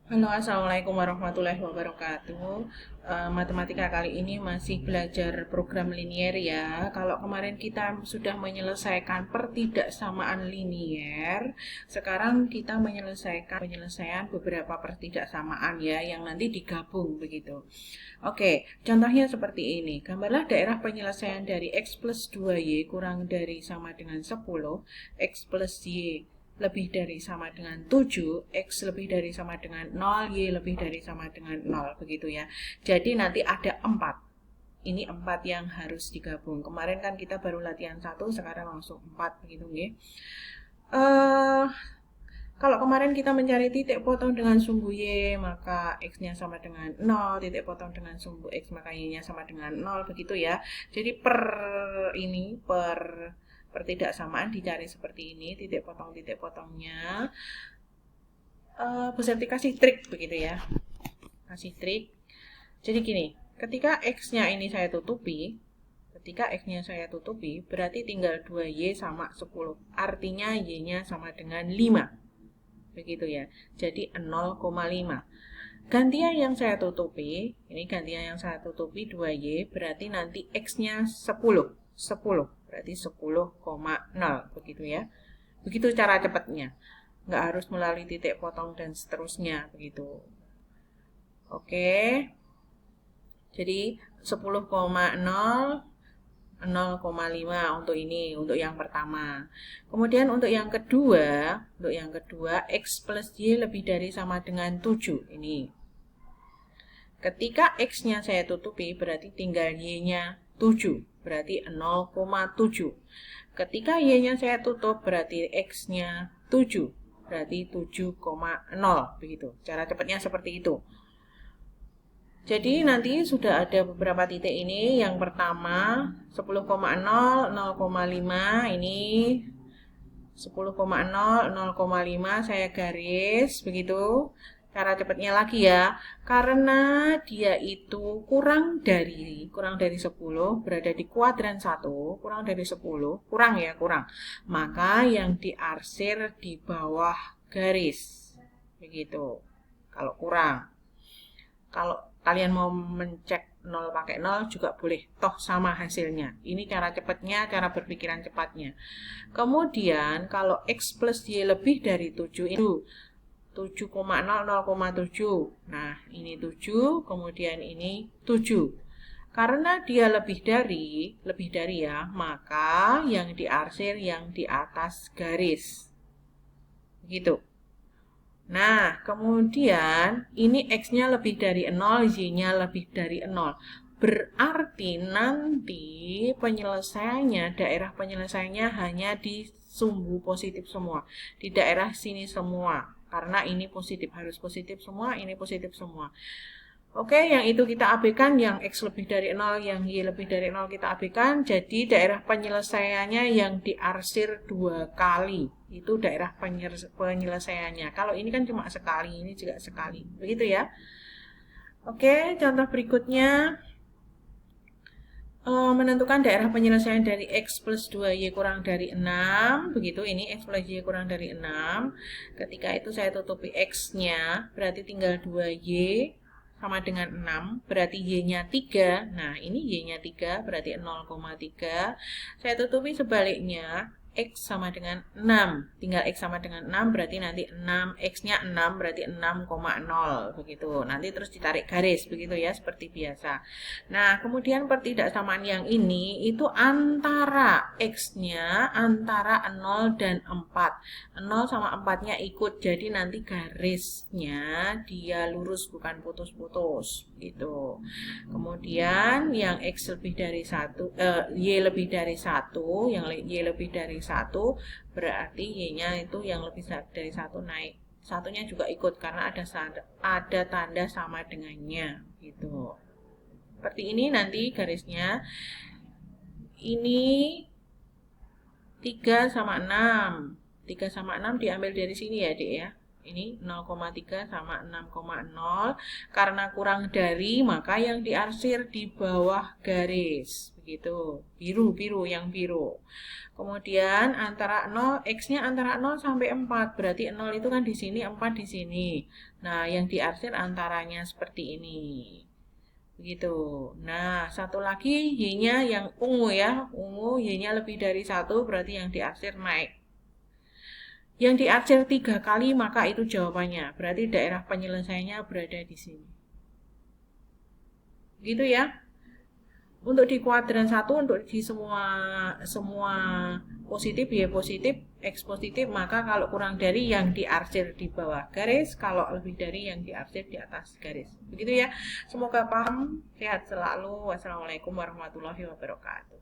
Halo, Assalamualaikum warahmatullahi wabarakatuh. Matematika kali ini masih belajar program linier ya. Kalau kemarin kita sudah menyelesaikan pertidaksamaan linier, sekarang kita menyelesaikan penyelesaian beberapa pertidaksamaan ya, yang nanti digabung begitu. Oke, contohnya seperti ini. Gambarlah daerah penyelesaian dari X plus 2Y kurang dari sama dengan 10, X plus Y lebih dari sama dengan 7, X lebih dari sama dengan 0, Y lebih dari sama dengan 0, begitu ya. Jadi nanti ada 4. Ini 4 yang harus digabung. Kemarin kan kita baru latihan 1, sekarang langsung 4, begitu ya. Kalau kemarin kita mencari titik potong dengan sumbu Y, maka X-nya sama dengan 0, titik potong dengan sumbu X, maka Y-nya sama dengan 0, begitu ya. Jadi per pertidaksamaan dicari seperti ini, titik potongnya. Bu Septi kasih trik begitu ya, kasih trik. Jadi gini, ketika X-nya ini saya tutupi, berarti tinggal 2Y sama 10, artinya Y-nya sama dengan 5, begitu ya. Jadi 0,5. Gantian yang saya tutupi, ini gantian yang saya tutupi 2Y, berarti nanti X-nya 10, berarti 10,0, begitu ya. Begitu cara cepatnya, nggak harus melalui titik potong dan seterusnya, begitu. Oke, jadi 10,0, 0,5 untuk ini, untuk yang pertama. Kemudian untuk yang kedua, X plus Y lebih dari sama dengan 7, ini. Ketika X-nya saya tutupi, berarti tinggal Y-nya 7, berarti 0,7. Ketika Y-nya saya tutup, berarti X-nya 7, berarti 7,0, begitu. Cara cepatnya seperti itu. Jadi nanti sudah ada beberapa titik ini. Yang pertama 10,0, 0,5, ini 10,0, 0,5 saya garis begitu. Cara cepatnya lagi ya, karena dia itu kurang dari 10, berada di kuadran 1, kurang dari 10, kurang. Maka yang diarsir di bawah garis. Begitu. Kalau kurang. Kalau kalian mau mencek 0 pakai 0 juga boleh, toh sama hasilnya. Ini cara cepatnya, cara berpikiran cepatnya. Kemudian kalau X plus Y lebih dari 7 itu 7,0, 0,7. Nah, ini 7, kemudian ini 7. Karena dia lebih dari ya, maka yang diarsir yang di atas garis. Begitu. Nah, kemudian ini X-nya lebih dari 0, Y-nya lebih dari 0. Berarti nanti daerah penyelesaiannya hanya di sumbu positif semua. Di daerah sini semua. Karena ini positif, harus positif semua, ini positif semua. Oke, yang itu kita abaikan, yang X lebih dari 0, yang Y lebih dari 0 kita abaikan. Jadi daerah penyelesaiannya yang diarsir 2 kali. Itu daerah penyelesaiannya. Kalau ini kan cuma sekali, ini juga sekali. Begitu ya. Oke, contoh berikutnya. Menentukan daerah penyelesaian dari X plus 2Y kurang dari 6. Begitu, ini X plus Y kurang dari 6. Ketika itu saya tutupi X-nya, berarti tinggal 2Y sama dengan 6, berarti Y-nya 3. Nah, ini Y-nya 3, berarti 0,3. Saya tutupi sebaliknya, X sama dengan 6. Tinggal X sama dengan 6, berarti nanti 6, X-nya 6, berarti 6,0. Begitu. Nanti terus ditarik garis, begitu ya, seperti biasa. Nah, kemudian pertidaksamaan yang ini, itu antara X-nya, antara 0 dan 4. 0 sama 4-nya ikut, jadi nanti garisnya dia lurus, bukan putus-putus. Gitu. Kemudian yang X lebih dari 1, Y lebih dari 1, yang Y lebih dari 1, berarti Y-nya itu yang lebih dari 1 naik. Satunya juga ikut karena ada tanda sama dengannya gitu. Seperti ini nanti garisnya. Ini 3 sama 6. 3 sama 6 diambil dari sini ya, Dek ya. Ini 0,3 sama 6,0. Karena kurang dari, maka yang diarsir di bawah garis. Begitu. Biru yang biru. Kemudian antara 0, X-nya antara 0 sampai 4. Berarti 0 itu kan di sini, 4 di sini. Nah, yang diarsir antaranya seperti ini. Begitu. Nah, satu lagi Y-nya yang ungu ya. Ungu, Y-nya lebih dari 1, berarti yang diarsir naik. Yang diarsir 3 kali, maka itu jawabannya. Berarti daerah penyelesaiannya berada di sini. Gitu ya. Untuk di kuadran 1, untuk di semua positif, Y positif, X positif, maka kalau kurang dari yang diarsir di bawah garis, kalau lebih dari yang diarsir di atas garis. Begitu ya. Semoga paham, sehat selalu. Wassalamualaikum warahmatullahi wabarakatuh.